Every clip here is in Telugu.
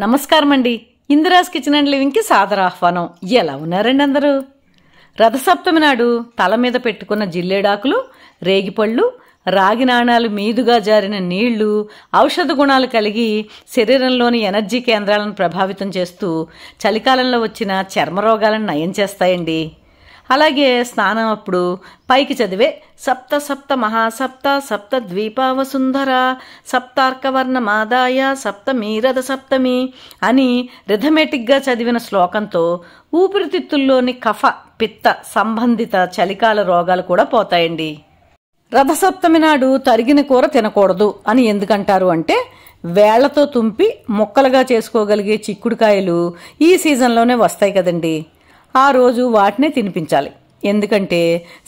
నమస్కారం అండి. ఇందిరాస్ కిచెన్ అండ్ లివింగ్ కి సాదర ఆహ్వానం. ఎలా ఉన్నారండి అందరూ? రథసప్తమి నాడు తల మీద పెట్టుకున్న జిల్లేడాకులు, రేగిపళ్ళు, రాగి నాణాలు మీదుగా జారిన నీళ్లు ఔషధ గుణాలు కలిగి శరీరంలోని ఎనర్జీ కేంద్రాలను ప్రభావితం చేస్తూ చలికాలంలో వచ్చిన చర్మరోగాలను నయం చేస్తాయండి. అలాగే స్నానం అప్పుడు పైకి చదివే సప్త సప్త మహాసప్త సప్త ద్వీపావసుంధర సప్తార్కవర్ణమాదాయ సప్తమీ రథ సప్తమి అని రిథమెటిక్గా చదివిన శ్లోకంతో ఊపిరితిత్తుల్లోని కఫ పిత్త సంబంధిత చలికాల రోగాలు కూడా పోతాయండి. రథసప్తమి నాడు తరిగిన కూర తినకూడదు అని ఎందుకంటారు అంటే, వేళ్లతో తుంపి ముక్కలుగా చేసుకోగలిగే చిక్కుడుకాయలు ఈ సీజన్లోనే వస్తాయి కదండి. ఆ రోజు వాటినే తినిపించాలి. ఎందుకంటే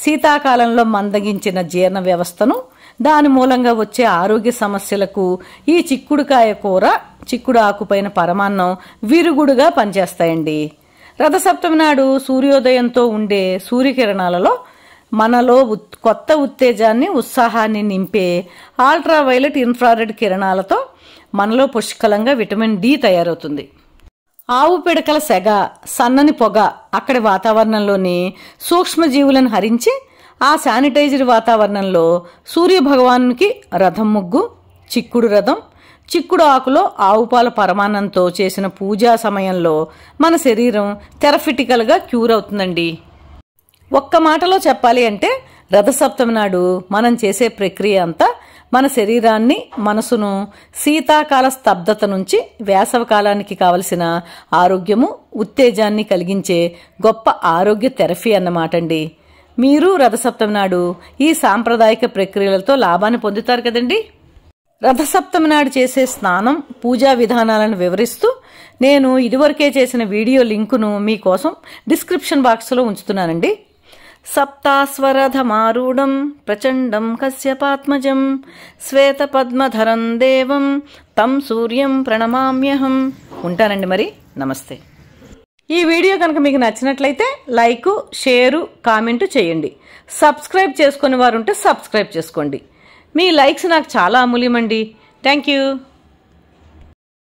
శీతాకాలంలో మందగించిన జీర్ణ వ్యవస్థను, దాని మూలంగా వచ్చే ఆరోగ్య సమస్యలకు ఈ చిక్కుడుకాయ కూర, చిక్కుడు ఆకుపైన పరమాన్నం విరుగుడుగా పనిచేస్తాయండి. రథసప్తమి నాడు సూర్యోదయంతో ఉండే సూర్యకిరణాలలో మనలో కొత్త ఉత్తేజాన్ని, ఉత్సాహాన్ని నింపే అల్ట్రావైలెట్ ఇన్ఫ్రారెడ్ కిరణాలతో మనలో పుష్కలంగా విటమిన్ డి తయారవుతుంది. ఆవు పిడకల సెగ, సన్నని పొగ అక్కడి వాతావరణంలోని సూక్ష్మజీవులను హరించి ఆ శానిటైజర్ వాతావరణంలో సూర్యభగవానునికి రథం ముగ్గు, చిక్కుడు రథం, చిక్కుడు ఆకులో ఆవుపాల పరమాన్నంతో చేసిన పూజా సమయంలో మన శరీరం థెరపిటికల్గా క్యూర్ అవుతుందండి. ఒక్క మాటలో చెప్పాలి అంటే రథసప్తమి నాడు మనం చేసే ప్రక్రియ అంతా మన శరీరాన్ని, మనసును శీతాకాల స్తబ్దత నుంచి వేసవకాలానికి కావలసిన ఆరోగ్యము, ఉత్తేజాన్ని కలిగించే గొప్ప ఆరోగ్య థెరపీ అన్నమాట అండి. మీరు రథసప్తమి నాడు ఈ సాంప్రదాయిక ప్రక్రియలతో లాభాన్ని పొందుతారు కదండి. రథసప్తమి నాడు చేసే స్నానం, పూజా విధానాలను వివరిస్తూ నేను ఇదివరకే చేసిన వీడియో లింకును మీకోసం డిస్క్రిప్షన్ బాక్స్లో ఉంచుతున్నానండి. సప్తాస్వరథమారూఢం ప్రచండం కశ్యపాత్మజం శ్వేత పద్మధరం దేవం తం సూర్యం ప్రణమామ్యహం. ఉంటానండి మరి. నమస్తే. ఈ వీడియో కనుక మీకు నచ్చినట్లయితే లైక్, షేరు, కామెంటు చేయండి. సబ్స్క్రైబ్ చేసుకునే వారు ఉంటే సబ్స్క్రైబ్ చేసుకోండి. మీ లైక్స్ నాకు చాలా అమూల్యమండి. Thank you.